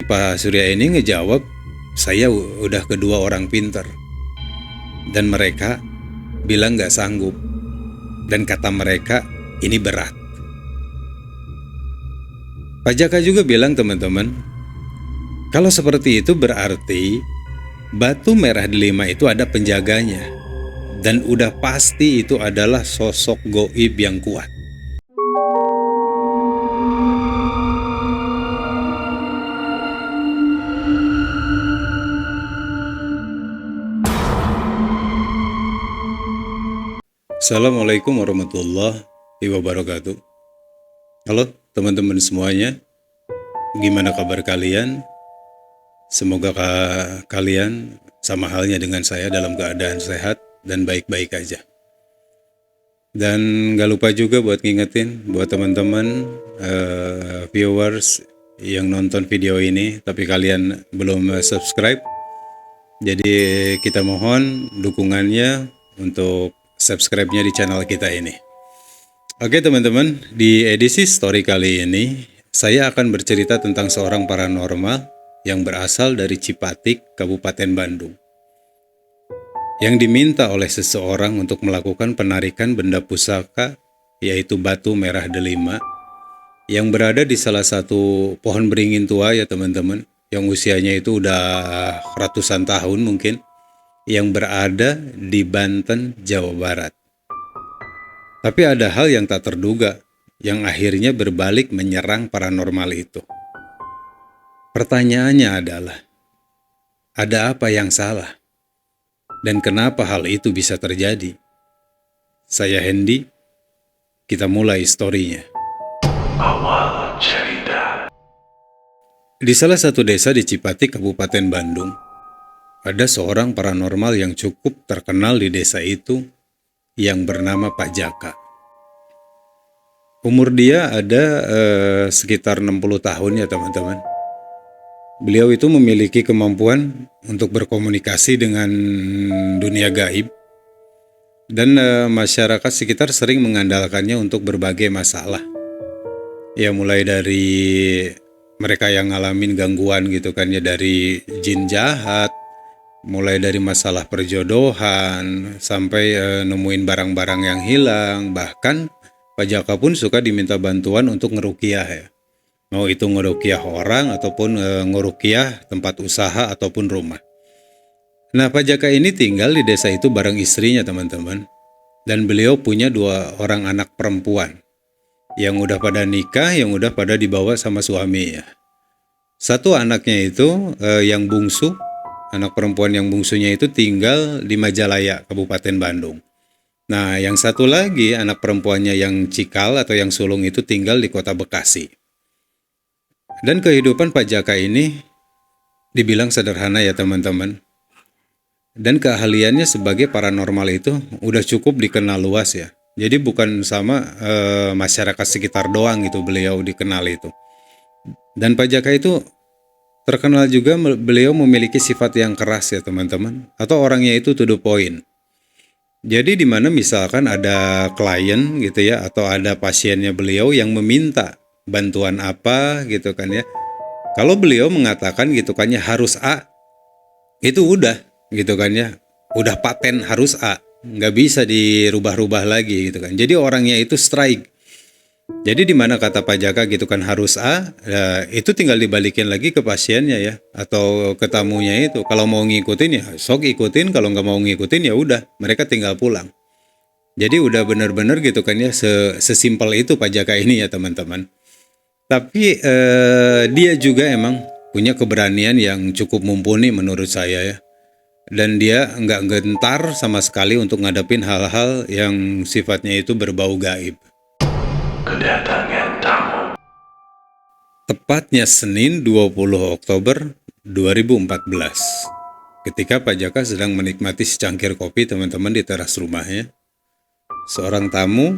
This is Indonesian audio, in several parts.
Pak Surya ini ngejawab, saya udah kedua orang pinter. Dan mereka bilang gak sanggup. Dan kata mereka, ini berat. Pak Jaka juga bilang teman-teman, kalau seperti itu berarti batu merah delima itu ada penjaganya. Dan udah pasti itu adalah sosok goib yang kuat. Assalamualaikum warahmatullahi wabarakatuh. Halo teman-teman semuanya, gimana kabar kalian? Semoga kalian sama halnya dengan saya dalam keadaan sehat dan baik-baik aja. Dan gak lupa juga buat ngingetin buat teman-teman viewers yang nonton video ini tapi kalian belum subscribe. Jadi kita mohon dukungannya untuk subscribe-nya di channel kita ini. Oke teman-teman, di edisi story kali ini saya akan bercerita tentang seorang paranormal yang berasal dari Cipatik, Kabupaten Bandung, yang diminta oleh seseorang untuk melakukan penarikan benda pusaka, yaitu batu merah delima, yang berada di salah satu pohon beringin tua ya teman-teman, yang usianya itu udah ratusan tahun mungkin, yang berada di Banten, Jawa Barat. Tapi ada hal yang tak terduga, yang akhirnya berbalik menyerang paranormal itu. Pertanyaannya adalah, ada apa yang salah? Dan kenapa hal itu bisa terjadi? Saya Hendy, kita mulai story-nya. Awal cerita. Di salah satu desa di Cipatik, Kabupaten Bandung, ada seorang paranormal yang cukup terkenal di desa itu yang bernama Pak Jaka. Umur dia ada sekitar 60 tahun ya teman-teman. Beliau itu memiliki kemampuan untuk berkomunikasi dengan dunia gaib dan masyarakat sekitar sering mengandalkannya untuk berbagai masalah. Ya mulai dari mereka yang ngalamin gangguan gitu kan ya, dari jin jahat, mulai dari masalah perjodohan sampai nemuin barang-barang yang hilang. Bahkan Pak Jaka pun suka diminta bantuan untuk ngeruqyah ya. Mau itu ngeruqyah orang ataupun ngeruqyah tempat usaha ataupun rumah. Nah Pak Jaka ini tinggal di desa itu bareng istrinya teman-teman. Dan beliau punya 2 orang anak perempuan yang udah pada nikah, yang udah pada dibawa sama suami ya. Satu anaknya itu yang bungsu, anak perempuan yang bungsunya itu tinggal di Majalaya, Kabupaten Bandung. Nah, yang satu lagi anak perempuannya yang cikal atau yang sulung itu tinggal di kota Bekasi. Dan kehidupan Pak Jaka ini dibilang sederhana ya teman-teman. Dan keahliannya sebagai paranormal itu udah cukup dikenal luas ya. Jadi bukan sama masyarakat sekitar doang gitu beliau dikenal itu. Dan Pak Jaka itu terkenal juga beliau memiliki sifat yang keras ya teman-teman, atau orangnya itu to the point. Jadi di mana misalkan ada klien gitu ya, atau ada pasiennya beliau yang meminta bantuan apa gitu kan ya. Kalau beliau mengatakan gitu kan ya harus A, itu udah gitu kan ya, udah paten harus A, nggak bisa dirubah-rubah lagi gitu kan. Jadi orangnya itu strike. Jadi di mana kata Pak Jaka gitu kan harus A, itu tinggal dibalikin lagi ke pasiennya ya, atau ke tamunya itu. Kalau mau ngikutin ya sok ikutin, kalau nggak mau ngikutin ya udah, mereka tinggal pulang. Jadi udah bener-bener gitu kan ya, sesimpel itu Pak Jaka ini ya teman-teman. Tapi dia juga emang punya keberanian yang cukup mumpuni menurut saya ya. Dan dia nggak gentar sama sekali untuk ngadepin hal-hal yang sifatnya itu berbau gaib. Kedatangan tamu. Tepatnya Senin 20 Oktober 2014. Ketika Pak Jaka sedang menikmati secangkir kopi teman-teman di teras rumahnya, seorang tamu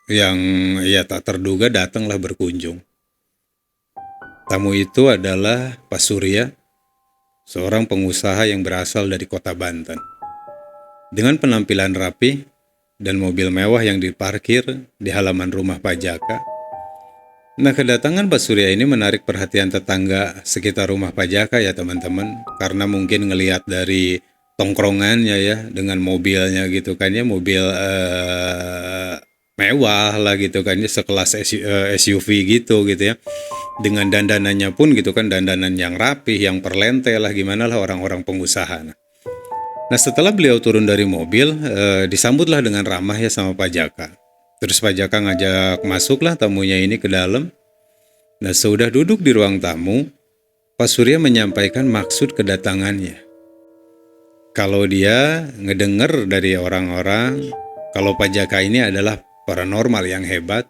yang ya tak terduga datanglah berkunjung. Tamu itu adalah Pak Surya, seorang pengusaha yang berasal dari kota Banten. Dengan penampilan rapi dan mobil mewah yang diparkir di halaman rumah Pak Jaka, Nah, kedatangan Pak Surya ini menarik perhatian tetangga sekitar rumah Pak Jaka ya teman-teman. Karena mungkin ngelihat dari tongkrongannya ya, dengan mobilnya gitu kan ya, mobil mewah lah gitu kan ya, sekelas SUV gitu ya. Dengan dandanannya pun gitu kan, dandanan yang rapih, yang perlente lah, gimana lah orang-orang pengusaha. Nah, setelah beliau turun dari mobil, disambutlah dengan ramah ya sama Pak Jaka. Terus Pak Jaka ngajak masuklah tamunya ini ke dalam. Nah, sudah duduk di ruang tamu, Pak Surya menyampaikan maksud kedatangannya. Kalau dia ngedenger dari orang-orang, kalau Pak Jaka ini adalah paranormal yang hebat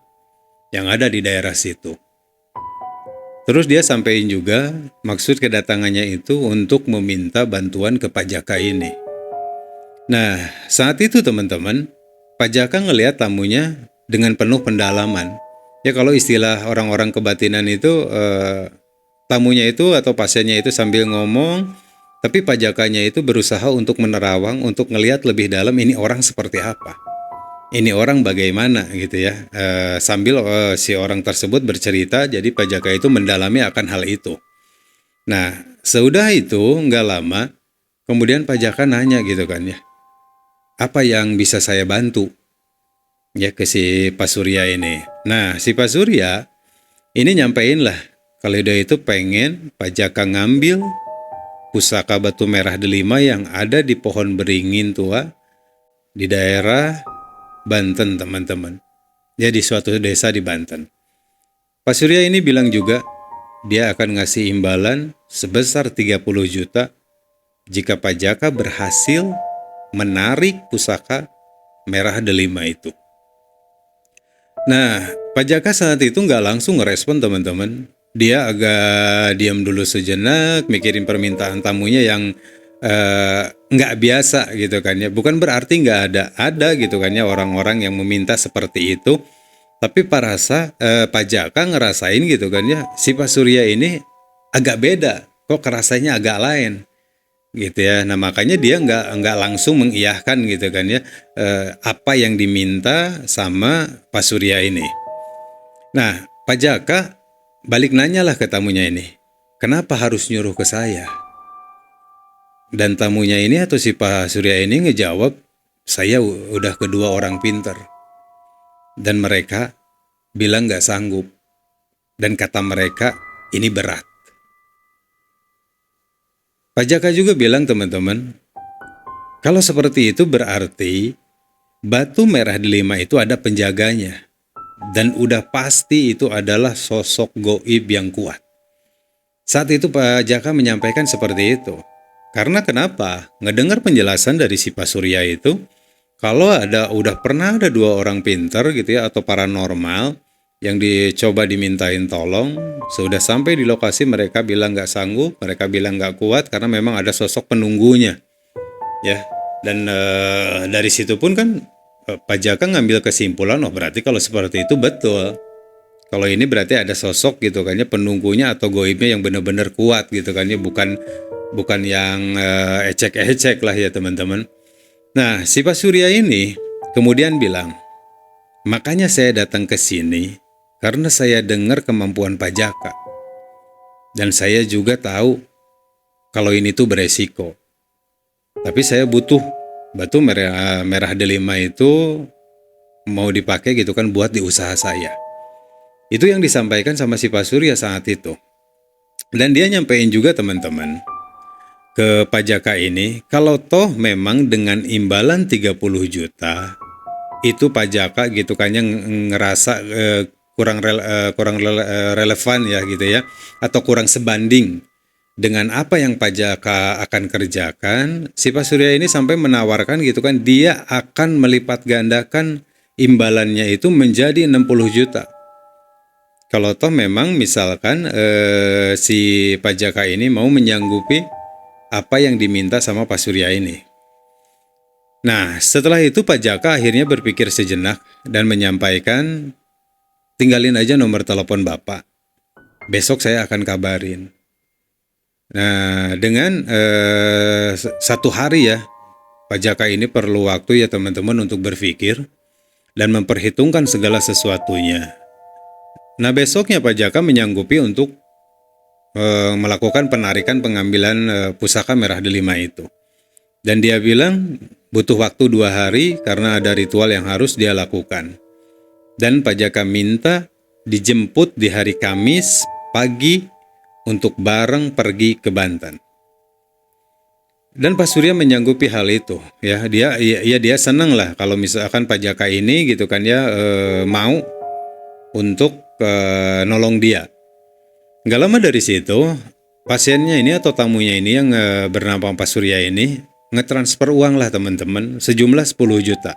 yang ada di daerah situ. Terus dia sampaikan juga maksud kedatangannya itu untuk meminta bantuan ke Pak Jaka ini. Nah, saat itu teman-teman, Pak Jaka ngelihat tamunya dengan penuh pendalaman. Ya kalau istilah orang-orang kebatinan itu, tamunya itu atau pasiennya itu sambil ngomong, tapi Pak Jakanya itu berusaha untuk menerawang, untuk ngelihat lebih dalam ini orang seperti apa. Ini orang bagaimana gitu ya. Sambil si orang tersebut bercerita, jadi Pak Jaka itu mendalami akan hal itu. Nah, sudah itu nggak lama, kemudian Pak Jaka nanya gitu kan ya, apa yang bisa saya bantu ya ke si Pak Surya ini. Nah, si Pak Surya ini nyampein lah kalau dia itu pengen Pak Jaka ngambil pusaka batu merah delima yang ada di pohon beringin tua di daerah Banten teman-teman. Ya di suatu desa di Banten. Pak Surya ini bilang juga dia akan ngasih imbalan sebesar 30 juta jika Pak Jaka berhasil menarik pusaka merah delima itu. Nah, Pak Jaka saat itu nggak langsung ngerespon teman-teman. Dia agak diam dulu sejenak, mikirin permintaan tamunya yang nggak biasa gitu kan ya. Bukan berarti nggak ada gitu kan ya orang-orang yang meminta seperti itu. Tapi Pak Jaka ngerasain gitu kan ya, si Pak Surya ini agak beda, kok kerasanya agak lain gitu ya. Nah makanya dia nggak langsung mengiyahkan gitu kan ya apa yang diminta sama Pak Surya ini. Nah Pak Jaka balik nanyalah ke tamunya ini, kenapa harus nyuruh ke saya? Dan tamunya ini atau si Pak Surya ini ngejawab, saya udah kedua orang pinter. Dan mereka bilang gak sanggup. Dan kata mereka, ini berat. Pak Jaka juga bilang teman-teman, kalau seperti itu berarti batu merah delima itu ada penjaganya. Dan udah pasti itu adalah sosok goib yang kuat. Saat itu Pak Jaka menyampaikan seperti itu. Karena kenapa? Ngedengar penjelasan dari si Pak Surya itu, kalau udah pernah ada dua orang pinter gitu ya atau paranormal yang dicoba dimintain tolong, sudah sampai di lokasi mereka bilang nggak sanggup, mereka bilang nggak kuat karena memang ada sosok penunggunya, ya. Dan dari situ pun kan Pak Jaka ngambil kesimpulan, oh berarti kalau seperti itu betul. Kalau ini berarti ada sosok gitu kan ya penunggunya atau goibnya yang benar-benar kuat gitu kan ya, bukan yang ecek-ecek lah ya teman-teman. Nah, si Pak Surya ini kemudian bilang, makanya saya datang ke sini karena saya dengar kemampuan Pak Jaka. Dan saya juga tahu kalau ini tuh beresiko. Tapi saya butuh batu merah delima itu mau dipakai gitu kan buat di usaha saya. Itu yang disampaikan sama si Pak Surya saat itu. Dan dia nyampein juga teman-teman ke Pak Jaka ini, kalau toh memang dengan imbalan 30 juta itu Pak Jaka gitu kan yang ngerasa kurang relevan ya gitu ya, atau kurang sebanding dengan apa yang Pak Jaka akan kerjakan, si Pak Surya ini sampai menawarkan gitu kan dia akan melipat gandakan imbalannya itu menjadi 60 juta. Kalau toh memang misalkan si Pak Jaka ini mau menyanggupi apa yang diminta sama Pak Surya ini. Nah, setelah itu Pak Jaka akhirnya berpikir sejenak dan menyampaikan, tinggalin aja nomor telepon Bapak. Besok saya akan kabarin. Nah, dengan satu hari ya, Pak Jaka ini perlu waktu ya teman-teman untuk berpikir dan memperhitungkan segala sesuatunya. Nah besoknya Pak Jaka menyanggupi untuk melakukan penarikan pengambilan pusaka merah delima itu. Dan dia bilang butuh waktu 2 hari karena ada ritual yang harus dia lakukan. Dan Pak Jaka minta dijemput di hari Kamis pagi untuk bareng pergi ke Banten. Dan Pak Surya menyanggupi hal itu, ya dia senang lah kalau misalkan Pak Jaka ini gitu kan ya mau untuk nolong dia. Nggak lama dari situ pasiennya ini atau tamunya ini yang bernama Pak Surya ini ngetransfer uang lah teman-teman sejumlah 10 juta.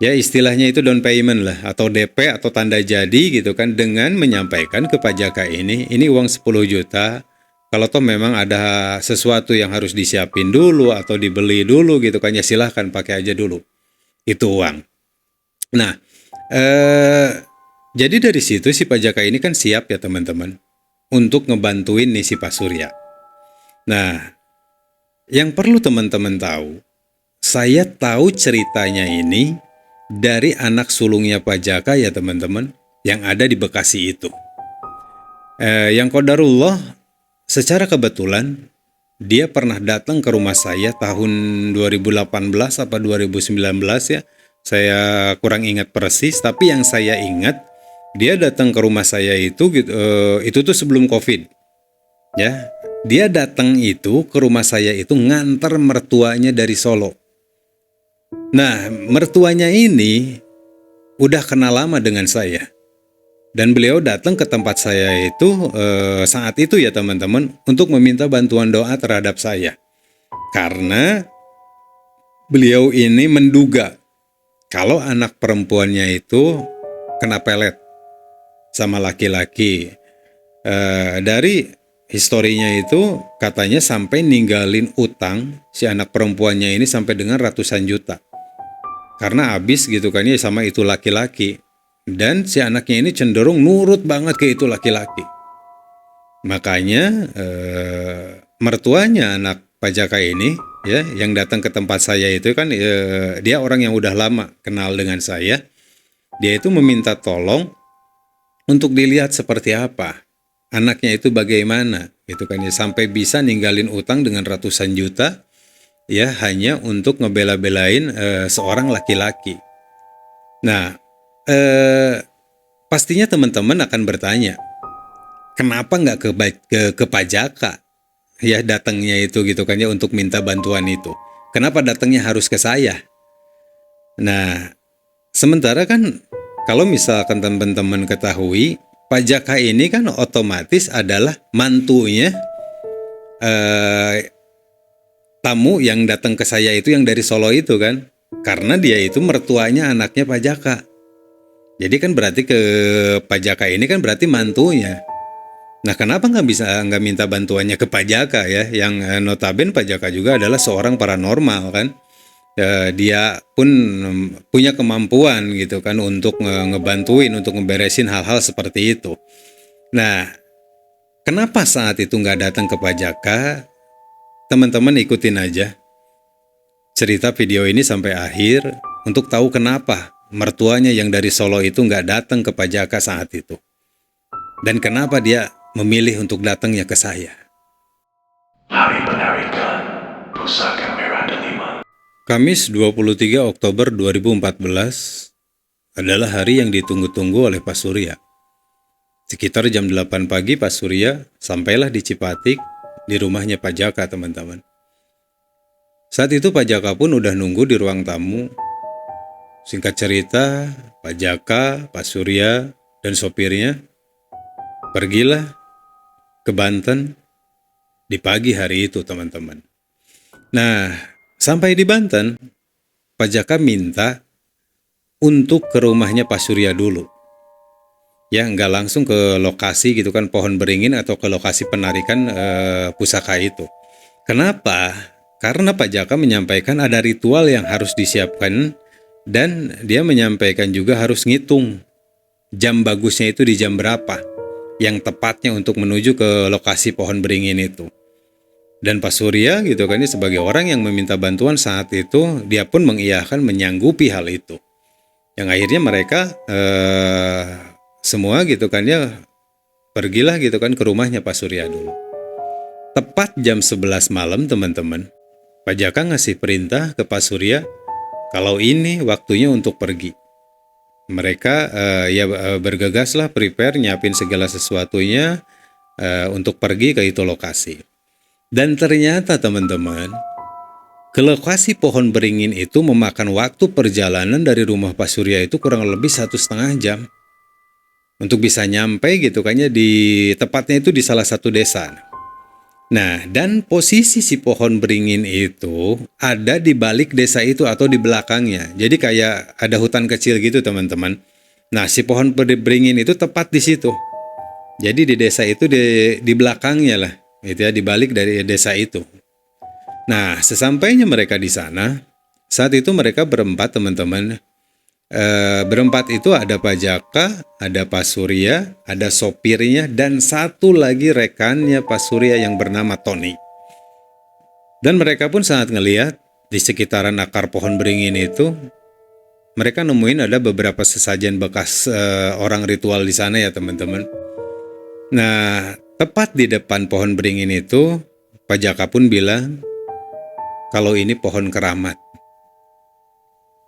Ya istilahnya itu down payment lah atau DP atau tanda jadi gitu kan dengan menyampaikan ke Pak Jaka ini uang 10 juta. Kalau toh memang ada sesuatu yang harus disiapin dulu atau dibeli dulu gitu kan ya silahkan pakai aja dulu itu uang. Nah, jadi dari situ si Pak Jaka ini kan siap ya teman-teman untuk ngebantuin nih si Pak Surya. Nah, yang perlu teman-teman tahu, saya tahu ceritanya ini dari anak sulungnya Pak Jaka ya teman-teman yang ada di Bekasi itu. Yang qadarullah secara kebetulan dia pernah datang ke rumah saya tahun 2018 apa 2019 ya. Saya kurang ingat persis, tapi yang saya ingat dia datang ke rumah saya itu tuh sebelum Covid. Ya, dia datang itu ke rumah saya itu ngantar mertuanya dari Solo. Nah, mertuanya ini udah kenal lama dengan saya. Dan beliau datang ke tempat saya itu saat itu ya teman-teman untuk meminta bantuan doa terhadap saya. Karena beliau ini menduga kalau anak perempuannya itu kena pelet sama laki-laki. Dari historinya itu katanya sampai ninggalin utang si anak perempuannya ini sampai dengan ratusan juta. Karena habis gitu kan ya sama itu laki-laki. Dan si anaknya ini cenderung nurut banget ke itu laki-laki. Makanya mertuanya anak Pak Jaka ini ya yang datang ke tempat saya itu kan dia orang yang udah lama kenal dengan saya. Dia itu meminta tolong untuk dilihat seperti apa anaknya itu bagaimana gitu kan ya sampai bisa ninggalin utang dengan ratusan juta ya hanya untuk ngebela-belain seorang laki-laki. Nah, pastinya teman-teman akan bertanya, kenapa nggak ke Pak Jaka ya datangnya itu gitu kan ya untuk minta bantuan itu? Kenapa datangnya harus ke saya? Nah, sementara kan kalau misalkan teman-teman ketahui, Pak Jaka ini kan otomatis adalah mantunya tamu yang datang ke saya itu yang dari Solo itu kan, karena dia itu mertuanya anaknya Pak Jaka. Jadi kan berarti ke Pak Jaka ini kan berarti mantunya. Nah kenapa nggak minta bantuannya ke Pak Jaka ya? Yang notabene Pak Jaka juga adalah seorang paranormal kan. Dia pun punya kemampuan gitu kan untuk ngebantuin, untuk ngeberesin hal-hal seperti itu. Nah kenapa saat itu nggak datang ke Pak Jaka? Teman-teman ikutin aja cerita video ini sampai akhir untuk tahu kenapa mertuanya yang dari Solo itu nggak datang ke Pak Jaka saat itu. Dan kenapa dia memilih untuk datangnya ke saya. Hari penarikan pusaka merah delima. Kamis 23 Oktober 2014 adalah hari yang ditunggu-tunggu oleh Pak Surya. Sekitar jam 8 pagi Pak Surya sampailah di Cipatik di rumahnya Pak Jaka teman-teman. Saat itu Pak Jaka pun udah nunggu di ruang tamu. Singkat cerita, Pak Jaka, Pak Surya, dan sopirnya pergilah ke Banten di pagi hari itu teman-teman. Nah, sampai di Banten, Pak Jaka minta untuk ke rumahnya Pak Surya dulu. Ya, nggak langsung ke lokasi gitu kan pohon beringin atau ke lokasi penarikan pusaka itu. Kenapa? Karena Pak Jaka menyampaikan ada ritual yang harus disiapkan dan dia menyampaikan juga harus ngitung jam bagusnya itu di jam berapa yang tepatnya untuk menuju ke lokasi pohon beringin itu. Dan Pak Surya gitu kan sebagai orang yang meminta bantuan saat itu dia pun mengiyakan menyanggupi hal itu. Yang akhirnya mereka semua gitu kan ya, pergilah gitu kan ke rumahnya Pak Surya dulu. Tepat jam 11 malam teman-teman, Pak Jaka ngasih perintah ke Pak Surya kalau ini waktunya untuk pergi. Mereka bergegaslah, prepare, nyiapin segala sesuatunya untuk pergi ke itu lokasi. Dan ternyata teman-teman, ke lokasi pohon beringin itu memakan waktu perjalanan dari rumah Pak Surya itu kurang lebih 1,5 jam untuk bisa nyampe gitu kan ya, di tepatnya itu di salah satu desa. Nah, dan posisi si pohon beringin itu ada di balik desa itu atau di belakangnya. Jadi kayak ada hutan kecil gitu teman-teman. Nah, si pohon beringin itu tepat di situ. Jadi di desa itu di belakangnya lah, gitu ya, di balik dari desa itu. Nah, sesampainya mereka di sana, saat itu mereka berempat teman-teman. Berempat itu ada Pak Jaka, ada Pak Surya, ada sopirnya, dan satu lagi rekannya Pak Surya yang bernama Tony. Dan mereka pun sangat ngelihat di sekitaran akar pohon beringin itu, mereka nemuin ada beberapa sesajen bekas orang ritual di sana ya teman-teman. Nah, tepat di depan pohon beringin itu, Pak Jaka pun bilang kalau ini pohon keramat.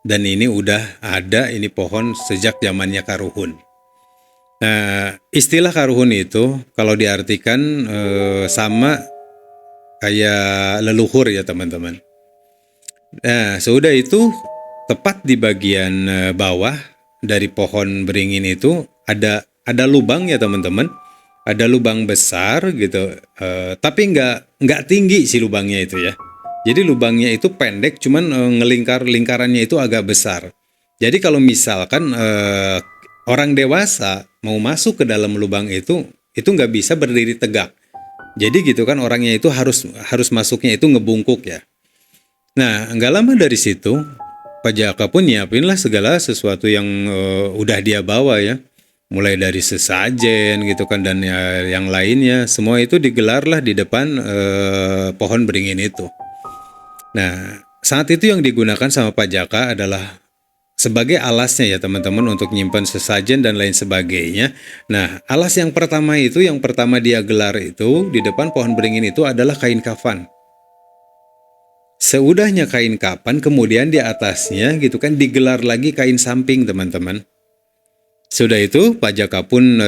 Dan ini udah ada, ini pohon sejak zamannya Karuhun. Nah, istilah Karuhun itu kalau diartikan sama kayak leluhur ya teman-teman. Nah, sudah itu tepat di bagian bawah dari pohon beringin itu ada lubang ya teman-teman. Ada lubang besar gitu, tapi nggak tinggi si lubangnya itu ya. Jadi lubangnya itu pendek, cuman lingkarannya itu agak besar. Jadi kalau misalkan orang dewasa mau masuk ke dalam lubang itu nggak bisa berdiri tegak. Jadi gitu kan, orangnya itu harus masuknya itu ngebungkuk ya. Nah, nggak lama dari situ, Pak Jaka pun nyiapin lah segala sesuatu yang udah dia bawa ya. Mulai dari sesajen gitu kan dan yang lainnya, semua itu digelarlah di depan pohon beringin itu. Nah, saat itu yang digunakan sama Pak Jaka adalah sebagai alasnya ya teman-teman, untuk nyimpan sesajen dan lain sebagainya. Nah, alas yang pertama dia gelar itu di depan pohon beringin itu adalah kain kafan. Seudahnya kain kafan, kemudian di atasnya gitu kan digelar lagi kain samping teman-teman. Sudah itu Pak Jaka pun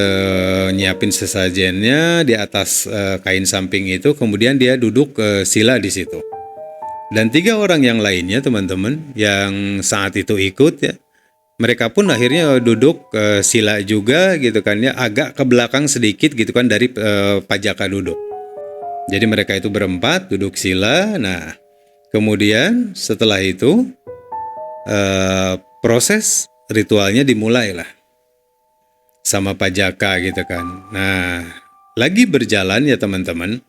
nyiapin sesajennya di atas kain samping itu, kemudian dia duduk sila di situ. Dan 3 orang yang lainnya teman-teman yang saat itu ikut ya, mereka pun akhirnya duduk sila juga gitu kan ya, agak ke belakang sedikit gitu kan dari Pak Jaka duduk. Jadi mereka itu berempat duduk sila. Nah, kemudian setelah itu proses ritualnya dimulai lah sama Pak Jaka gitu kan. Nah, lagi berjalan ya teman-teman.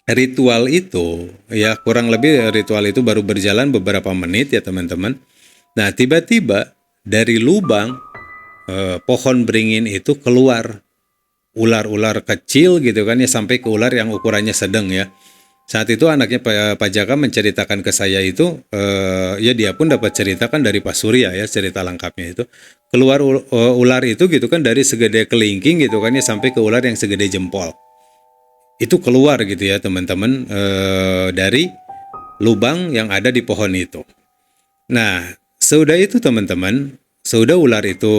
Ritual itu ya kurang lebih ritual itu baru berjalan beberapa menit ya teman-teman. Nah, tiba-tiba dari lubang pohon beringin itu keluar ular-ular kecil gitu kan ya, sampai ke ular yang ukurannya sedang ya. Saat itu anaknya Pak Jaka menceritakan ke saya itu, ya dia pun dapat ceritakan dari Pak Surya ya, cerita lengkapnya itu. Keluar ular itu gitu kan dari segede kelingking gitu kan ya, sampai ke ular yang segede jempol. Itu keluar gitu ya teman-teman, dari lubang yang ada di pohon itu. Nah, sudah itu teman-teman, sudah ular itu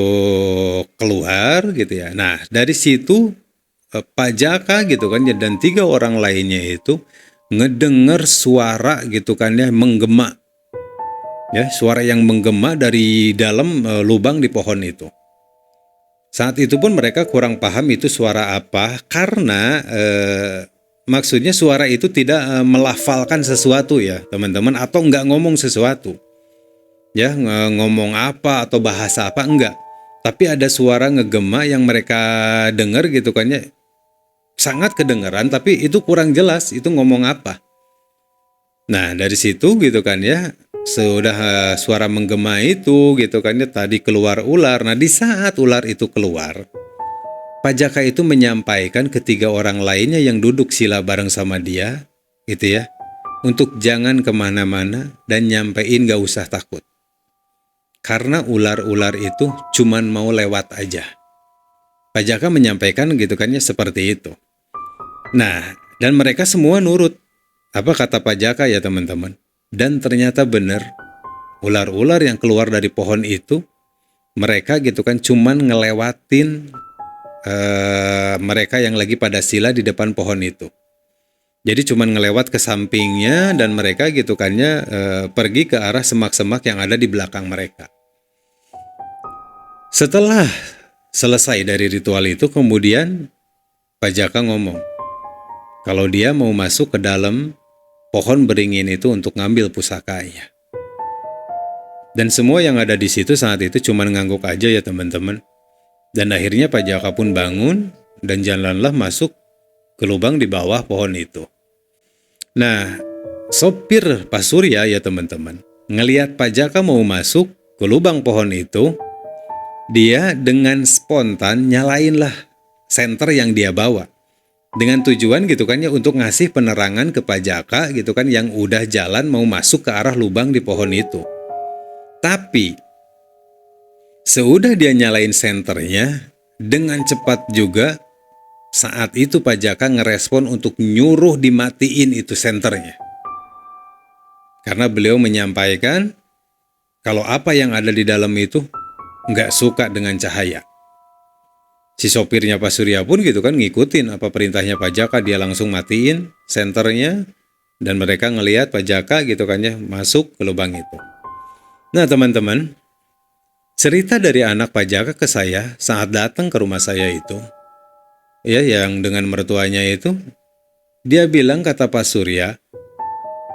keluar gitu ya. Nah, dari situ Pak Jaka gitu kan ya, dan 3 orang lainnya itu ngedenger suara gitu kan ya, menggema. Ya, suara yang menggema dari dalam lubang di pohon itu. Saat itu pun mereka kurang paham itu suara apa, karena maksudnya suara itu tidak melafalkan sesuatu ya teman-teman, atau nggak ngomong sesuatu. Ya, ngomong apa atau bahasa apa enggak. Tapi ada suara ngegema yang mereka dengar gitu kan ya, sangat kedengaran, tapi itu kurang jelas itu ngomong apa. Nah, dari situ gitu kan ya, sudah suara menggema itu gitu kan ya, tadi keluar ular. Nah, di saat ular itu keluar, Pak Jaka itu menyampaikan ke 3 orang lainnya yang duduk sila bareng sama dia gitu ya, untuk jangan kemana-mana dan nyampein gak usah takut. Karena ular-ular itu cuman mau lewat aja. Pak Jaka menyampaikan gitu kan ya seperti itu. Nah, dan mereka semua nurut apa kata Pak Jaka ya teman-teman. Dan ternyata benar, ular-ular yang keluar dari pohon itu, mereka gitu kan cuman ngelewatin mereka yang lagi pada sila di depan pohon itu. Jadi cuman ngelewat ke sampingnya dan mereka gitu kan ya pergi ke arah semak-semak yang ada di belakang mereka. Setelah selesai dari ritual itu, kemudian Pak Jaka ngomong kalau dia mau masuk ke dalam pohon beringin itu untuk ngambil pusakanya. Dan semua yang ada di situ saat itu cuma ngangguk aja ya teman-teman. Dan akhirnya Pak Jaka pun bangun dan jalanlah masuk ke lubang di bawah pohon itu. Nah, sopir Pak Surya ya teman-teman, ngelihat Pak Jaka mau masuk ke lubang pohon itu, dia dengan spontan nyalainlah senter yang dia bawa. Dengan tujuan gitu kan ya untuk ngasih penerangan ke Pak Jaka gitu kan yang udah jalan mau masuk ke arah lubang di pohon itu. Tapi seudah dia nyalain senternya, dengan cepat juga saat itu Pak Jaka ngerespon untuk nyuruh dimatiin itu senternya. Karena beliau menyampaikan kalau apa yang ada di dalam itu nggak suka dengan cahaya. Si sopirnya Pak Surya pun gitu kan ngikutin apa perintahnya Pak Jaka, dia langsung matiin senternya dan mereka ngelihat Pak Jaka gitu kan ya masuk ke lubang itu. Nah teman-teman, cerita dari anak Pak Jaka ke saya saat datang ke rumah saya itu, ya yang dengan mertuanya itu, dia bilang kata Pak Surya,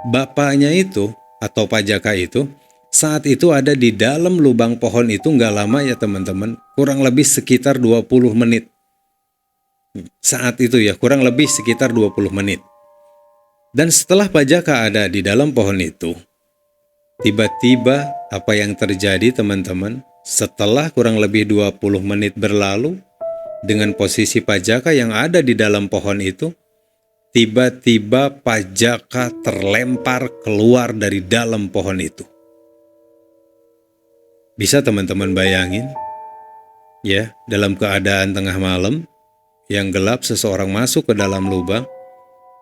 bapaknya itu atau Pak Jaka itu saat itu ada di dalam lubang pohon itu nggak lama ya teman-teman, kurang lebih sekitar 20 menit. Saat itu ya kurang lebih sekitar 20 menit. Dan setelah Pak Jaka ada di dalam pohon itu, tiba-tiba apa yang terjadi teman-teman, setelah kurang lebih 20 menit berlalu, dengan posisi Pak Jaka yang ada di dalam pohon itu, tiba-tiba Pak Jaka terlempar keluar dari dalam pohon itu. Bisa teman-teman bayangin? Ya, dalam keadaan tengah malam, yang gelap seseorang masuk ke dalam lubang,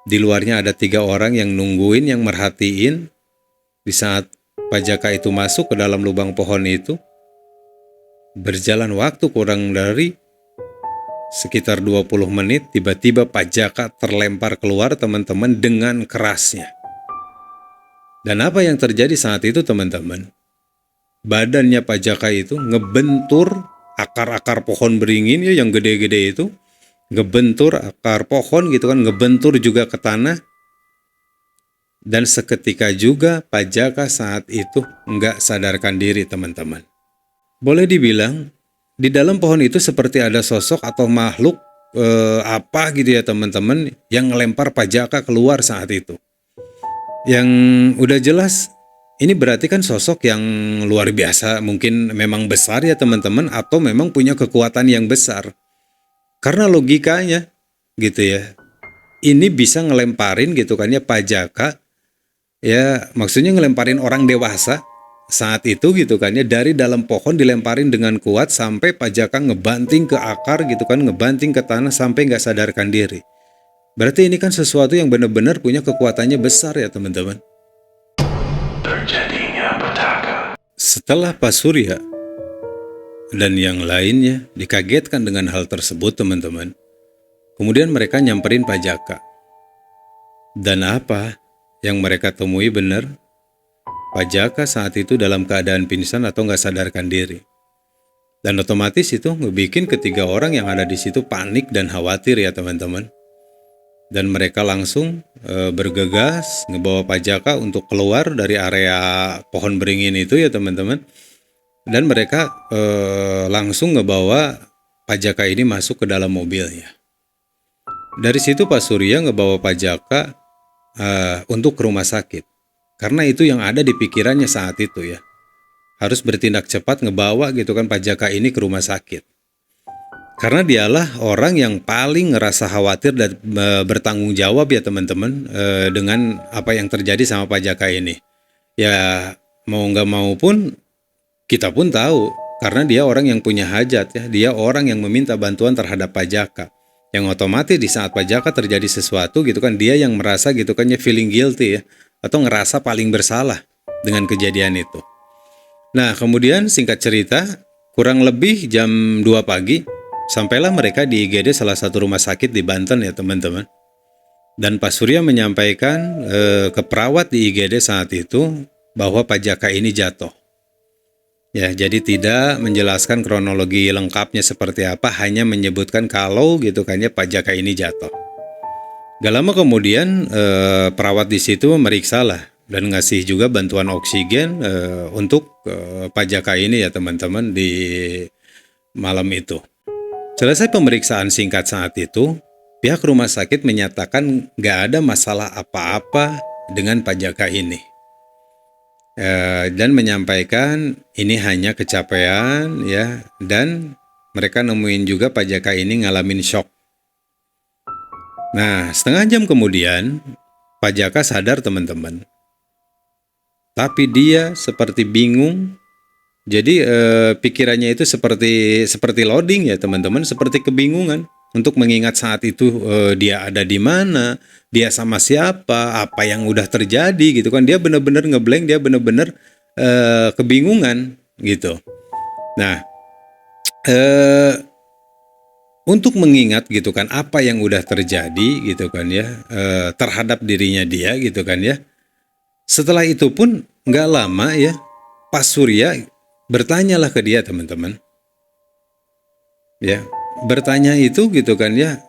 di luarnya ada 3 orang yang nungguin, yang merhatiin, di saat Pak Jaka itu masuk ke dalam lubang pohon itu, berjalan waktu kurang dari sekitar 20 menit, tiba-tiba Pak Jaka terlempar keluar teman-teman dengan kerasnya. Dan apa yang terjadi saat itu teman-teman? Badannya Pak Jaka itu ngebentur akar-akar pohon beringin ya yang gede-gede itu, ngebentur akar pohon gitu kan, ngebentur juga ke tanah. Dan seketika juga Pak Jaka saat itu nggak sadarkan diri teman-teman. Boleh dibilang di dalam pohon itu seperti ada sosok atau makhluk apa gitu ya teman-teman yang ngelempar Pak Jaka keluar saat itu. Yang udah jelas ini berarti kan sosok yang luar biasa, mungkin memang besar ya teman-teman, atau memang punya kekuatan yang besar. Karena logikanya gitu ya, ini bisa ngelemparin gitu kan ya Pak Jaka. Ya maksudnya ngelemparin orang dewasa saat itu gitu kan ya, dari dalam pohon dilemparin dengan kuat sampai Pak Jaka ngebanting ke akar gitu kan, ngebanting ke tanah sampai nggak sadarkan diri. Berarti ini kan sesuatu yang benar-benar punya kekuatannya besar ya teman-teman. Terjadinya petaka. Setelah Pak Surya dan yang lainnya dikagetkan dengan hal tersebut teman-teman, kemudian mereka nyamperin Pak Jaka. Dan apa yang mereka temui benar, Pak Jaka saat itu dalam keadaan pingsan atau nggak sadarkan diri. Dan otomatis itu ngebikin ketiga orang yang ada di situ panik dan khawatir ya teman-teman. Dan mereka langsung bergegas ngebawa Pak Jaka untuk keluar dari area pohon beringin itu ya teman-teman. Dan mereka langsung ngebawa Pak Jaka ini masuk ke dalam mobilnya. Dari situ Pak Surya ngebawa Pak Jaka untuk ke rumah sakit. Karena itu yang ada di pikirannya saat itu ya. Harus bertindak cepat ngebawa gitu kan Pak Jaka ini ke rumah sakit. Karena dialah orang yang paling ngerasa khawatir dan bertanggung jawab ya teman-teman dengan apa yang terjadi sama Pak Jaka ini. Ya mau nggak mau pun kita pun tahu Karena dia orang yang punya hajat ya, dia orang yang meminta bantuan terhadap Pak Jaka. Yang otomatis di saat Pak Jaka terjadi sesuatu gitu kan, dia yang merasa gitu kan ya, feeling guilty ya, atau ngerasa paling bersalah dengan kejadian itu. Nah, kemudian singkat cerita, kurang lebih jam 2 pagi, sampailah mereka di IGD salah satu rumah sakit di Banten ya teman-teman. Dan Pak Surya menyampaikan ke perawat di IGD saat itu bahwa Pak Jaka ini jatuh. Ya, jadi tidak menjelaskan kronologi lengkapnya seperti apa, hanya menyebutkan kalau gitu kan ya Pak Jaka ini jatuh. Gak lama kemudian perawat di situ meriksa lah dan ngasih juga bantuan oksigen untuk Pak Jaka ini ya teman-teman di malam itu. Selesai pemeriksaan singkat saat itu, pihak rumah sakit menyatakan gak ada masalah apa-apa dengan Pak Jaka ini. Dan menyampaikan ini hanya kecapean ya, dan mereka nemuin juga Pak Jaka ini ngalamin shock. Nah, setengah jam kemudian Pak Jaka sadar teman-teman, tapi dia seperti bingung. Jadi pikirannya itu seperti loading ya teman-teman, seperti kebingungan untuk mengingat saat itu dia ada di mana, dia sama siapa, apa yang udah terjadi gitu kan. Dia benar-benar ngeblank, dia benar-benar kebingungan gitu. Nah, untuk mengingat gitu kan apa yang udah terjadi gitu kan ya terhadap dirinya dia gitu kan ya. Setelah itu pun nggak lama ya, Pak Surya bertanyalah ke dia teman-teman. Ya, bertanya itu gitu kan ya.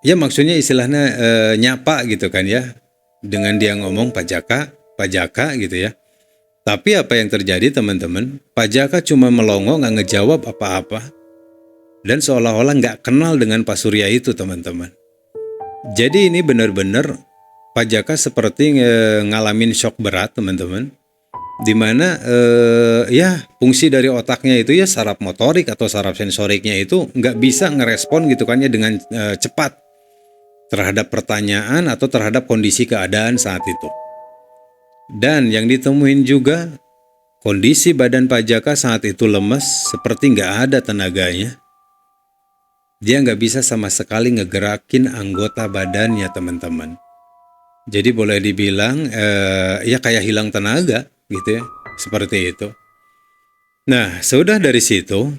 Ya maksudnya istilahnya nyapa gitu kan ya. Dengan dia ngomong Pak Jaka gitu ya. Tapi apa yang terjadi teman-teman? Pak Jaka cuma melongo, nggak ngejawab apa-apa. Dan seolah-olah nggak kenal dengan Pak Surya itu teman-teman. Jadi ini benar-benar Pak Jaka seperti ngalamin shock berat teman-teman. Dimana ya fungsi dari otaknya itu ya saraf motorik atau saraf sensoriknya itu nggak bisa ngerespon gitu kan ya dengan cepat terhadap pertanyaan atau terhadap kondisi keadaan saat itu. Dan yang ditemuin juga kondisi badan Pak Jaka saat itu lemes, seperti nggak ada tenaganya. Dia nggak bisa sama sekali ngegerakin anggota badannya teman-teman. Jadi boleh dibilang ya kayak hilang tenaga gitu ya, seperti itu. Nah, sudah dari situ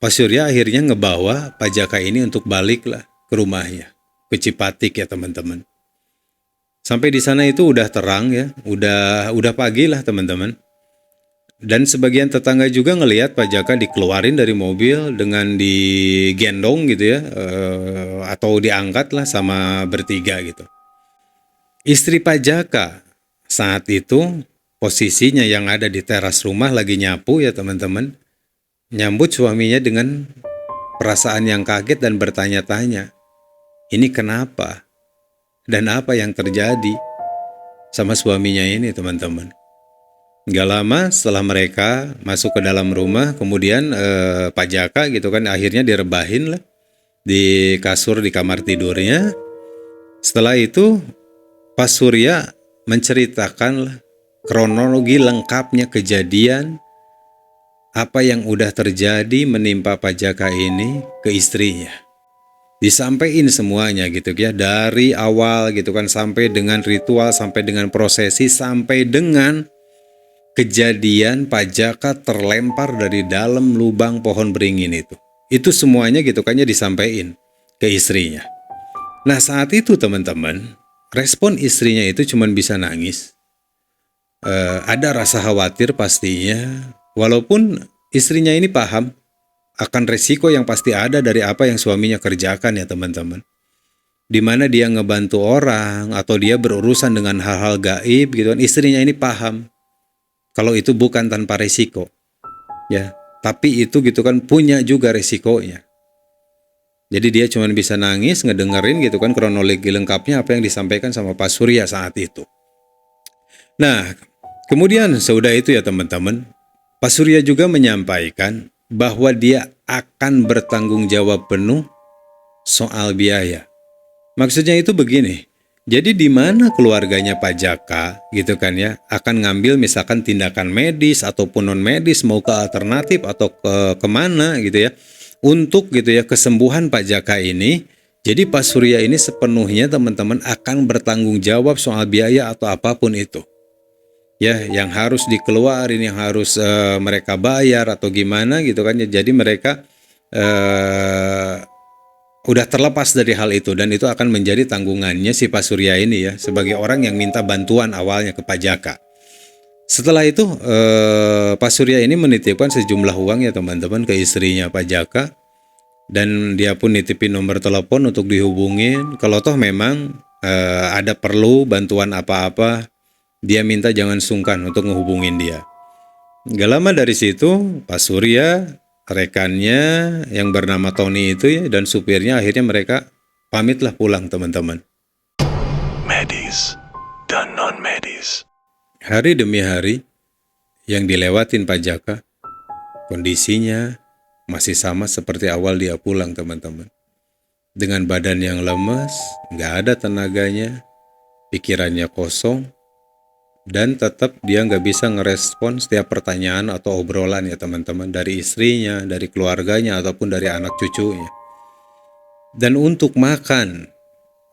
Pak Surya akhirnya ngebawa Pak Jaka ini untuk balik lah ke rumahnya, ke Cipatik ya teman-teman. Sampai di sana itu udah terang ya, udah pagi lah teman-teman. Dan sebagian tetangga juga ngelihat Pak Jaka dikeluarin dari mobil dengan digendong gitu ya, atau diangkat lah sama bertiga gitu. Istri Pak Jaka saat itu posisinya yang ada di teras rumah lagi nyapu ya teman-teman. Nyambut suaminya dengan perasaan yang kaget dan bertanya-tanya, ini kenapa? Dan apa yang terjadi sama suaminya ini teman-teman? Gak lama setelah mereka masuk ke dalam rumah, kemudian Pak Jaka gitu kan akhirnya direbahin lah di kasur di kamar tidurnya. Setelah itu Pak Surya menceritakan kronologi lengkapnya kejadian apa yang udah terjadi menimpa Pak Jaka ini ke istrinya. Disampaikan semuanya gitu ya, dari awal gitu kan sampai dengan ritual, sampai dengan prosesi, sampai dengan kejadian Pak Jaka terlempar dari dalam lubang pohon beringin itu. Itu semuanya gitu kan ya disampaikan ke istrinya. Nah saat itu teman-teman, respon istrinya itu cuma bisa nangis. Ada rasa khawatir pastinya, walaupun istrinya ini paham akan resiko yang pasti ada dari apa yang suaminya kerjakan ya teman-teman. Dimana dia ngebantu orang atau dia berurusan dengan hal-hal gaib gitu kan, istrinya ini paham kalau itu bukan tanpa resiko ya, tapi itu gitu kan punya juga resikonya. Jadi dia cuma bisa nangis ngedengerin gitu kan kronologi lengkapnya apa yang disampaikan sama Pak Surya saat itu. Nah kemudian sudah itu ya teman-teman, Pak Surya juga menyampaikan bahwa dia akan bertanggung jawab penuh soal biaya. Maksudnya itu begini, Jadi di mana keluarganya Pak Jaka gitu kan ya akan ngambil misalkan tindakan medis ataupun non medis mau ke alternatif atau kemana gitu ya untuk gitu ya kesembuhan Pak Jaka ini. Jadi Pak Surya ini sepenuhnya teman-teman akan bertanggung jawab soal biaya atau apapun itu. Ya, yang harus dikeluarin, yang harus mereka bayar atau gimana gitu kan ya. Jadi mereka eh, udah terlepas dari hal itu dan itu akan menjadi tanggungannya si Pak Surya ini ya sebagai orang yang minta bantuan awalnya ke Pak Jaka. Setelah itu Pak Surya ini menitipkan sejumlah uang ya teman-teman ke istrinya Pak Jaka dan dia pun nitipin nomor telepon untuk dihubungin kalau toh memang ada perlu bantuan apa-apa dia minta jangan sungkan untuk ngehubungin dia. Gak lama dari situ Pak Surya, rekannya yang bernama Tony itu ya dan supirnya akhirnya mereka pamitlah pulang teman-teman. Medis dan non-medis. Hari demi hari yang dilewatin Pak Jaka, kondisinya masih sama seperti awal dia pulang teman-teman. Dengan badan yang lemes, gak ada tenaganya, pikirannya kosong, dan tetap dia nggak bisa ngerespon setiap pertanyaan atau obrolan ya teman-teman dari istrinya, dari keluarganya ataupun dari anak cucunya. Dan untuk makan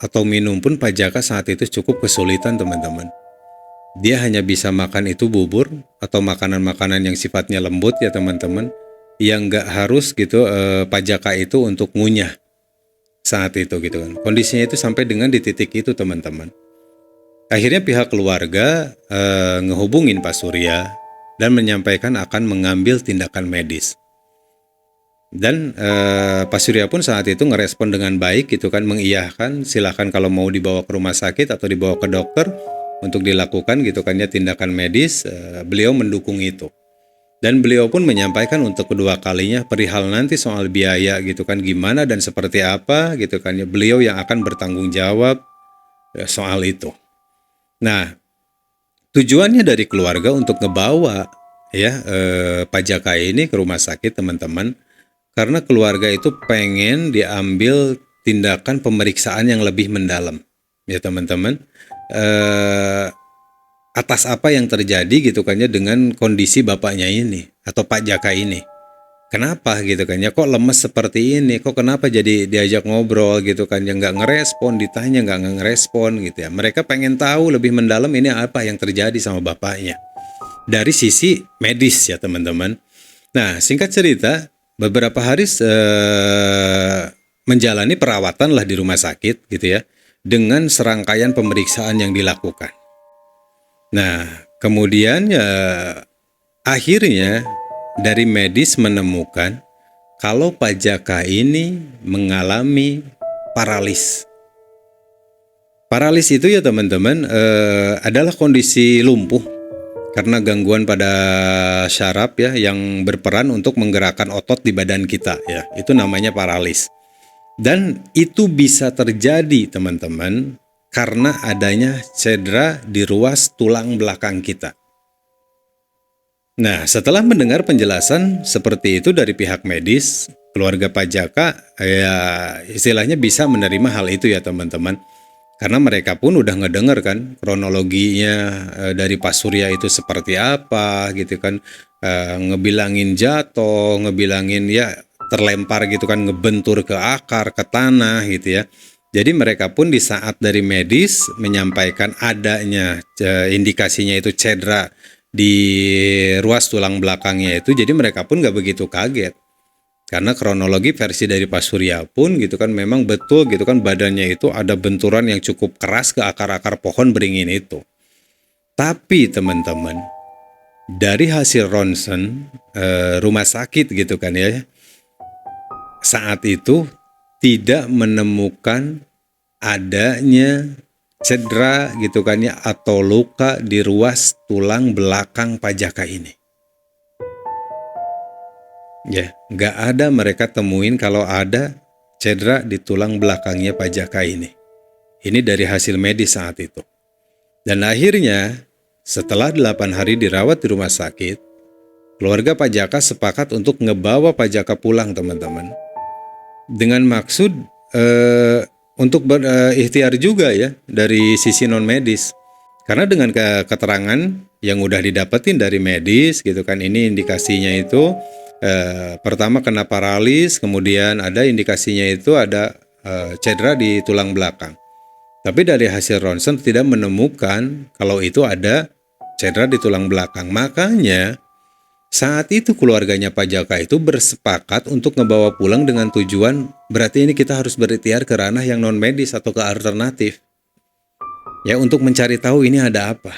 atau minum pun Pak Jaka saat itu cukup kesulitan teman-teman. Dia hanya bisa makan itu bubur atau makanan-makanan yang sifatnya lembut ya teman-teman, yang nggak harus gitu Pak Jaka itu untuk ngunyah saat itu gitu kan. Kondisinya itu sampai dengan di titik itu teman-teman. Akhirnya pihak keluarga ngehubungin Pak Surya dan menyampaikan akan mengambil tindakan medis. Dan Pak Surya pun saat itu ngerespon dengan baik gitu kan, mengiyahkan silahkan kalau mau dibawa ke rumah sakit atau dibawa ke dokter untuk dilakukan gitu kan ya tindakan medis. Beliau mendukung itu. Dan beliau pun menyampaikan untuk kedua kalinya perihal nanti soal biaya gitu kan gimana dan seperti apa gitu kan ya beliau yang akan bertanggung jawab soal itu. Nah, tujuannya dari keluarga untuk ngebawa ya Pak Jaka ini ke rumah sakit teman-teman, karena keluarga itu pengen diambil tindakan pemeriksaan yang lebih mendalam ya teman-teman, atas apa yang terjadi gitu kan ya dengan kondisi bapaknya ini atau Pak Jaka ini. Kenapa gitu kan ya kok lemes seperti ini, kok kenapa jadi diajak ngobrol gitu kan ya nggak ngerespon, ditanya nggak ngerespon gitu ya. Mereka pengen tahu lebih mendalam ini apa yang terjadi sama bapaknya dari sisi medis ya teman-teman. Nah singkat cerita beberapa hari menjalani perawatan lah di rumah sakit gitu ya dengan serangkaian pemeriksaan yang dilakukan. Nah kemudian ya akhirnya dari medis menemukan kalau Pak Jaka ini mengalami paralis. Paralis itu ya teman-teman adalah kondisi lumpuh karena gangguan pada syaraf ya yang berperan untuk menggerakkan otot di badan kita ya. Itu namanya paralis. Dan itu bisa terjadi teman-teman karena adanya cedera di ruas tulang belakang kita. Nah, setelah mendengar penjelasan seperti itu dari pihak medis, keluarga Pak Jaka ya istilahnya bisa menerima hal itu ya teman-teman. Karena mereka pun udah ngedenger kan kronologinya dari Pak Surya itu seperti apa gitu kan. Ngebilangin jatuh, ngebilangin ya terlempar gitu kan, ngebentur ke akar, ke tanah gitu ya. Jadi mereka pun di saat dari medis menyampaikan adanya indikasinya itu cedera di ruas tulang belakangnya itu, jadi mereka pun gak begitu kaget karena kronologi versi dari Pak Surya pun gitu kan memang betul gitu kan badannya itu ada benturan yang cukup keras ke akar-akar pohon beringin itu. Tapi teman-teman dari hasil ronsen rumah sakit gitu kan ya saat itu tidak menemukan adanya cedera gitu kan ya atau luka di ruas tulang belakang Pak Jaka ini. Ya, nggak ada mereka temuin kalau ada cedera di tulang belakangnya Pak Jaka ini. Ini dari hasil medis saat itu. Dan akhirnya setelah 8 hari dirawat di rumah sakit, keluarga Pak Jaka sepakat untuk ngebawa Pak Jaka pulang teman-teman. Dengan maksud untuk berikhtiar juga ya dari sisi non medis. Karena dengan keterangan yang udah didapetin dari medis gitu kan, ini indikasinya itu pertama kena paralis, kemudian ada indikasinya itu ada cedera di tulang belakang. Tapi dari hasil ronsen tidak menemukan kalau itu ada cedera di tulang belakang. Makanya saat itu keluarganya Pak Jaka itu bersepakat untuk ngebawa pulang dengan tujuan berarti ini kita harus berikhtiar ke ranah yang non medis atau ke alternatif. Ya, untuk mencari tahu ini ada apa.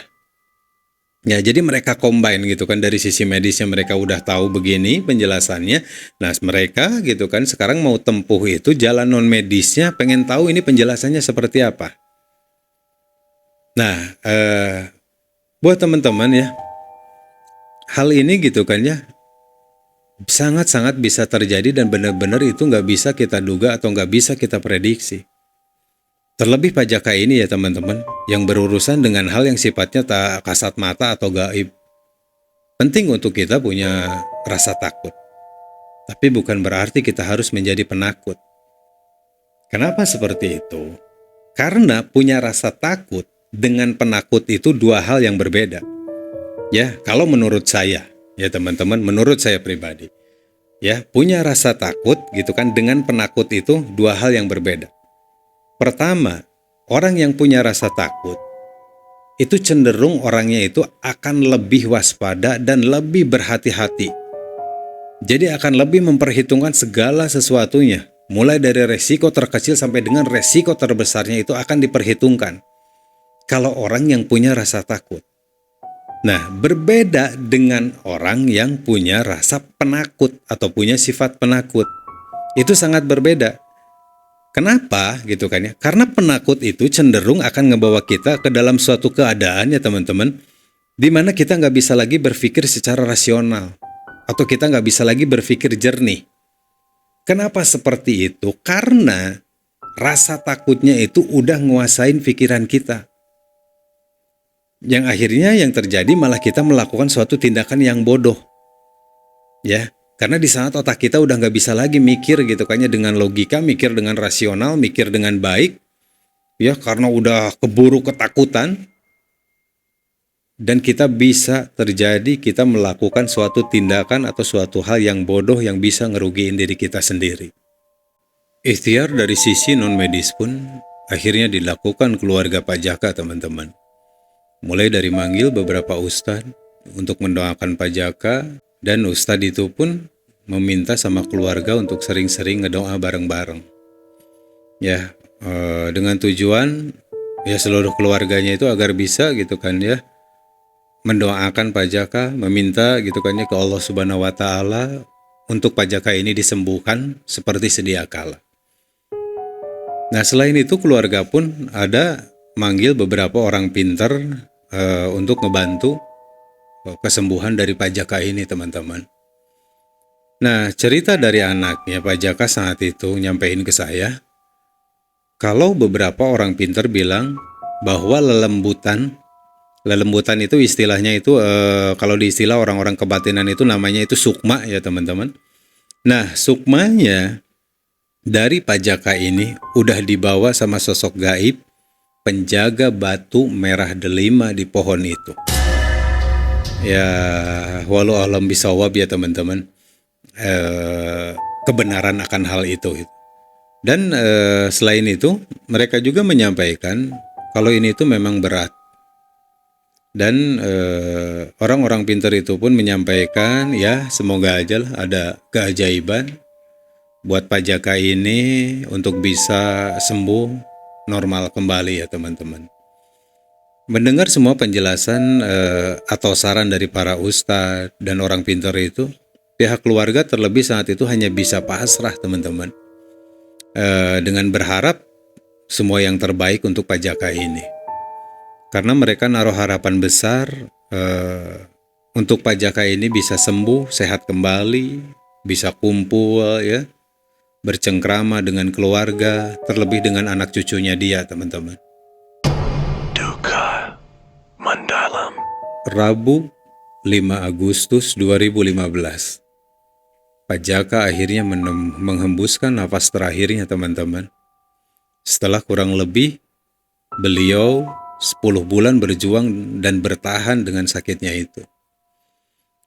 Ya, jadi mereka combine gitu kan, dari sisi medisnya mereka udah tahu begini penjelasannya. Nah, mereka gitu kan sekarang mau tempuh itu jalan non medisnya, pengen tahu ini penjelasannya seperti apa. Nah, buat teman-teman ya, hal ini gitu kan ya, sangat-sangat bisa terjadi dan benar-benar itu nggak bisa kita duga atau nggak bisa kita prediksi. Terlebih Pak Jaka ini ya teman-teman, yang berurusan dengan hal yang sifatnya tak kasat mata atau gaib. Penting untuk kita punya rasa takut. Tapi bukan berarti kita harus menjadi penakut. Kenapa seperti itu? Karena punya rasa takut dengan penakut itu dua hal yang berbeda. Ya, kalau menurut saya, ya teman-teman, menurut saya pribadi. Ya, punya rasa takut gitu kan dengan penakut itu dua hal yang berbeda. Pertama, orang yang punya rasa takut itu cenderung orangnya itu akan lebih waspada dan lebih berhati-hati. Jadi akan lebih memperhitungkan segala sesuatunya. Mulai dari resiko terkecil sampai dengan resiko terbesarnya itu akan diperhitungkan. Kalau orang yang punya rasa takut. Nah, berbeda dengan orang yang punya rasa penakut atau punya sifat penakut. Itu sangat berbeda. Kenapa gitu kan ya? Karena penakut itu cenderung akan ngebawa kita ke dalam suatu keadaan ya teman-teman, di mana kita nggak bisa lagi berpikir secara rasional atau kita nggak bisa lagi berpikir jernih. Kenapa seperti itu? Karena rasa takutnya itu udah nguasain pikiran kita. Yang akhirnya yang terjadi malah kita melakukan suatu tindakan yang bodoh. Ya. Karena di saat otak kita udah nggak bisa lagi mikir gitu kan ya dengan logika, mikir dengan rasional, mikir dengan baik, ya karena udah keburu ketakutan, dan kita bisa terjadi kita melakukan suatu tindakan atau suatu hal yang bodoh yang bisa ngerugiin diri kita sendiri. Ikhtiar dari sisi non medis pun akhirnya dilakukan keluarga Pak Jaka teman-teman. Mulai dari manggil beberapa ustadz untuk mendoakan Pak Jaka. Dan ustadz itu pun meminta sama keluarga untuk sering-sering ngedoa bareng-bareng. Ya, dengan tujuan ya seluruh keluarganya itu agar bisa gitu kan ya mendoakan Pak Jaka, meminta gitu kan ya ke Allah Subhanahu wa taala untuk Pak Jaka ini disembuhkan seperti sedia kala. Nah, selain itu keluarga pun ada manggil beberapa orang pintar untuk ngebantu kesembuhan dari Pak Jaka ini teman-teman. Nah, cerita dari anaknya Pak Jaka saat itu nyampein ke saya, kalau beberapa orang pintar bilang bahwa lelembutan itu istilahnya itu kalau di istilah orang-orang kebatinan itu namanya itu sukma ya teman-teman. Nah, sukmanya dari Pak Jaka ini udah dibawa sama sosok gaib penjaga batu merah delima di pohon itu. Ya, walau alam bisawab ya teman-teman, kebenaran akan hal itu. Dan selain itu, mereka juga menyampaikan kalau ini itu memang berat. Dan orang-orang pintar itu pun menyampaikan, ya semoga aja lah ada keajaiban buat Pak Jaka ini untuk bisa sembuh normal kembali ya teman-teman. Mendengar semua penjelasan atau saran dari para ustadz dan orang pintar itu, pihak keluarga terlebih saat itu hanya bisa pasrah teman-teman. Dengan berharap semua yang terbaik untuk Pak Jaka ini. Karena mereka naruh harapan besar untuk Pak Jaka ini bisa sembuh, sehat kembali, bisa kumpul ya, bercengkrama dengan keluarga, terlebih dengan anak cucunya dia teman-teman. Mandalam. Rabu 5 Agustus 2015. Pak Jaka akhirnya menghembuskan nafas terakhirnya teman-teman. setelah kurang lebih beliau 10 bulan berjuang dan bertahan dengan sakitnya itu.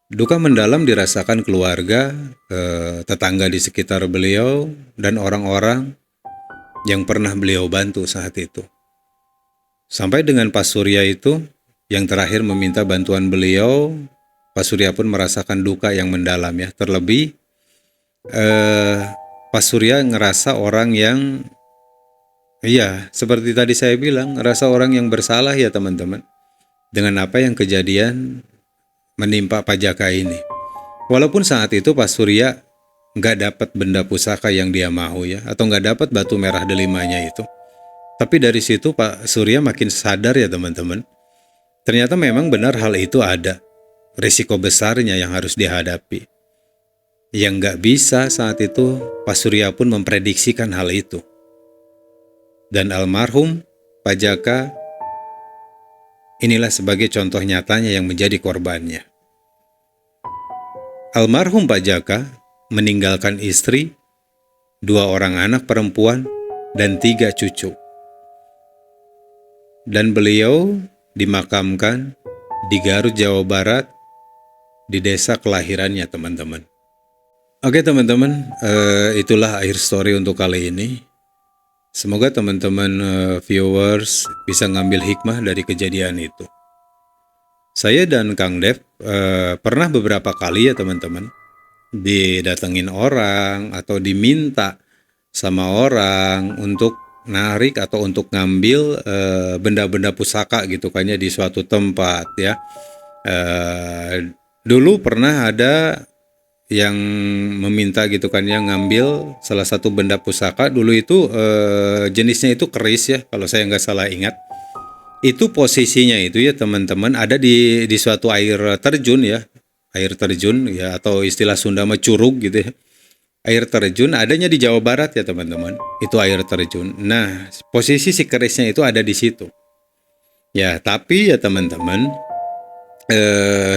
Duka mendalam dirasakan keluarga, tetangga di sekitar beliau, dan orang-orang yang pernah beliau bantu saat itu. Sampai dengan Pak Surya itu, yang terakhir meminta bantuan beliau, Pak Surya pun merasakan duka yang mendalam ya. Terlebih, Pak Surya ngerasa orang yang, iya, seperti tadi saya bilang, ngerasa orang yang bersalah ya teman-teman. Dengan apa yang kejadian menimpa Pak Jaka ini. Walaupun saat itu Pak Surya nggak dapat benda pusaka yang dia mau ya, atau nggak dapat batu merah delimanya itu. Tapi dari situ Pak Surya makin sadar ya teman-teman. Ternyata memang benar hal itu ada. Risiko besarnya yang harus dihadapi. Yang nggak bisa saat itu Pak Surya pun memprediksikan hal itu. Dan almarhum Pak Jaka inilah sebagai contoh nyatanya yang menjadi korbannya. Almarhum Pak Jaka meninggalkan istri, 2 orang anak perempuan, dan 3 cucu. Dan beliau dimakamkan di Garut, Jawa Barat, di desa kelahirannya teman-teman. Oke teman-teman, itulah akhir story untuk kali ini. Semoga teman-teman viewers bisa ngambil hikmah dari kejadian itu. Saya dan Kang Dev pernah beberapa kali ya teman-teman didatengin orang atau diminta sama orang untuk narik atau untuk ngambil benda-benda pusaka gitu kan ya di suatu tempat ya. Dulu pernah ada yang meminta gitu kan ya ngambil salah satu benda pusaka. Dulu itu jenisnya itu keris ya kalau saya nggak salah ingat. Itu posisinya itu ya teman-teman ada di suatu air terjun ya. Air terjun ya atau istilah Sunda mah curug gitu ya. Air terjun adanya di Jawa Barat ya teman-teman. Itu air terjun. Nah, posisi si kerisnya itu ada di situ. Ya, tapi ya teman-teman,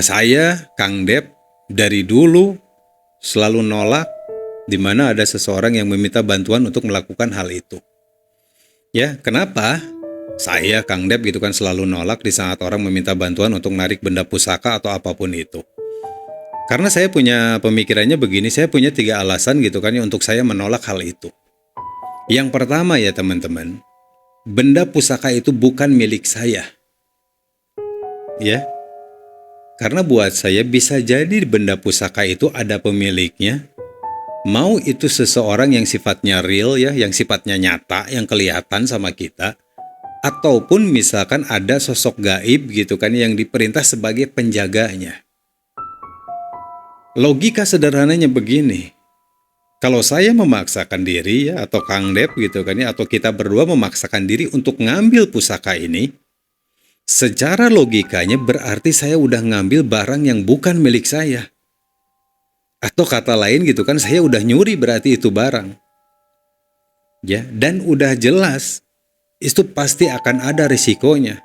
saya Kang Dep dari dulu selalu nolak di mana ada seseorang yang meminta bantuan untuk melakukan hal itu. Ya, kenapa? Saya Kang Dep gitu kan selalu nolak di saat orang meminta bantuan untuk narik benda pusaka atau apapun itu. Karena saya punya pemikirannya begini, saya punya 3 alasan gitu kan ya untuk saya menolak hal itu. Yang pertama ya teman-teman, benda pusaka itu bukan milik saya. Ya, karena buat saya bisa jadi benda pusaka itu ada pemiliknya. Mau itu seseorang yang sifatnya real ya, yang sifatnya nyata, yang kelihatan sama kita. Ataupun misalkan ada sosok gaib gitu kan yang diperintah sebagai penjaganya. Logika sederhananya begini, kalau saya memaksakan diri ya atau Kang Dep gitu kan ya atau kita berdua memaksakan diri untuk ngambil pusaka ini, secara logikanya berarti saya udah ngambil barang yang bukan milik saya. Atau kata lain gitu kan saya udah nyuri berarti itu barang. Ya, dan udah jelas itu pasti akan ada risikonya.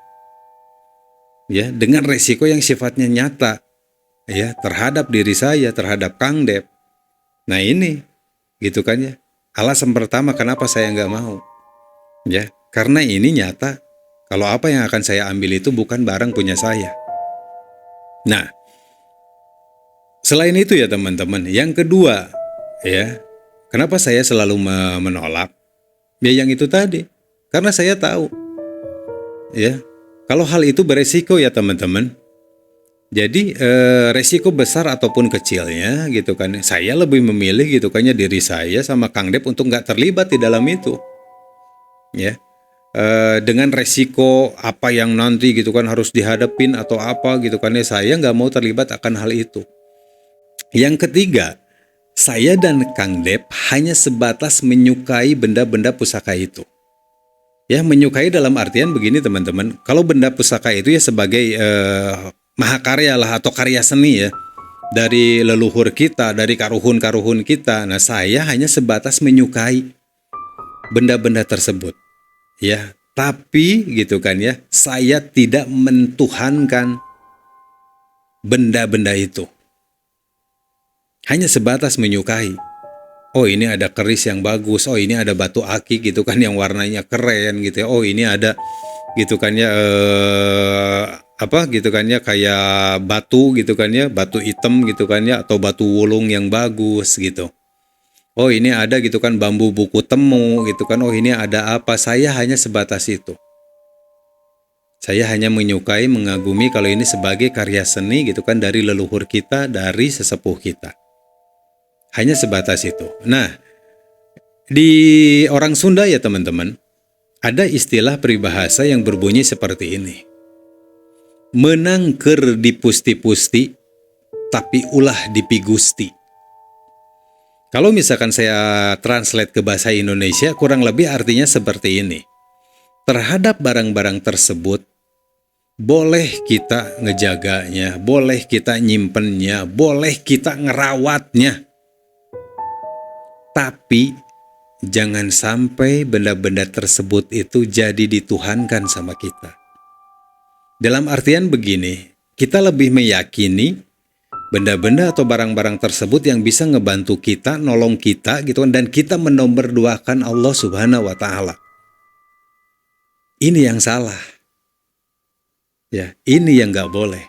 Ya, dengan risiko yang sifatnya nyata. Ya, terhadap diri saya, terhadap Kang Dep. Nah ini, gitu kan ya. Alasan pertama kenapa saya nggak mau. Ya, karena ini nyata. Kalau apa yang akan saya ambil itu bukan barang punya saya. Nah, selain itu ya teman-teman, yang kedua, ya, kenapa saya selalu menolak? Ya yang itu tadi, karena saya tahu, ya, kalau hal itu beresiko ya teman-teman. Jadi resiko besar ataupun kecilnya gitu kan, saya lebih memilih gitu kan ya diri saya sama Kang Dep untuk nggak terlibat di dalam itu, ya. Dengan resiko apa yang nanti gitu kan harus dihadapin atau apa gitu kan ya saya nggak mau terlibat akan hal itu. Yang ketiga, saya dan Kang Dep hanya sebatas menyukai benda-benda pusaka itu. Ya menyukai dalam artian begini teman-teman, kalau benda pusaka itu ya sebagai mahakarya lah atau karya seni ya dari leluhur kita, dari karuhun-karuhun kita. Nah saya hanya sebatas menyukai benda-benda tersebut ya, tapi gitu kan ya saya tidak mentuhankan benda-benda itu, hanya sebatas menyukai. Oh ini ada keris yang bagus, oh ini ada batu akik gitu kan yang warnanya keren gitu ya. Oh ini ada gitu kan ya apa gitu kan ya kayak batu gitu kan ya, batu hitam gitu kan ya atau batu wulung yang bagus gitu. Oh ini ada gitu kan bambu buku temu gitu kan. Oh ini ada apa? Saya hanya sebatas itu. Saya hanya menyukai, mengagumi kalau ini sebagai karya seni gitu kan dari leluhur kita, dari sesepuh kita. Hanya sebatas itu. Nah, di orang Sunda ya teman-teman, ada istilah peribahasa yang berbunyi seperti ini. Menang ker di pusti-pusti, tapi ulah di pigusti. Kalau misalkan saya translate ke bahasa Indonesia, kurang lebih artinya seperti ini. Terhadap barang-barang tersebut, boleh kita ngejaganya, boleh kita nyimpennya, boleh kita ngerawatnya. Tapi jangan sampai benda-benda tersebut itu jadi dituhankan sama kita. Dalam artian begini, kita lebih meyakini benda-benda atau barang-barang tersebut yang bisa ngebantu kita, nolong kita gitu kan, dan kita menomorduakan Allah Subhanahu wa taala. Ini yang salah. Ya, ini yang nggak boleh.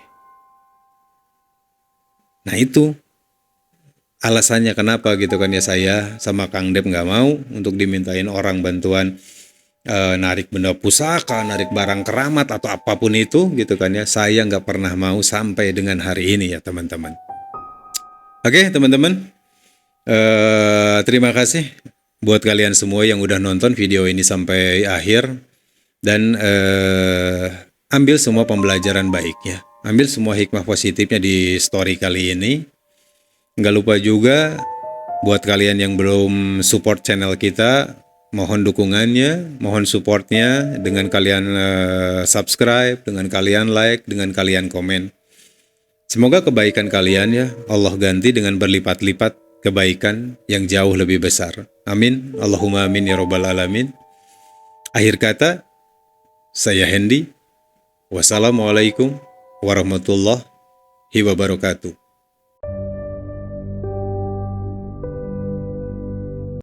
Nah itu alasannya kenapa gitu kan ya saya sama Kang Dep nggak mau untuk dimintain orang bantuan narik benda pusaka, narik barang keramat atau apapun itu gitu kan ya. Saya nggak pernah mau sampai dengan hari ini ya teman-teman. Oke teman-teman, terima kasih buat kalian semua yang udah nonton video ini sampai akhir dan ambil semua pembelajaran baiknya, ambil semua hikmah positifnya di story kali ini. Nggak lupa juga buat kalian yang belum support channel kita, mohon dukungannya, mohon supportnya dengan kalian subscribe, dengan kalian like, dengan kalian komen. Semoga kebaikan kalian ya Allah ganti dengan berlipat-lipat kebaikan yang jauh lebih besar. Amin. Allahumma amin ya robbal alamin. Akhir kata, saya Hendy. Wassalamualaikum warahmatullahi wabarakatuh.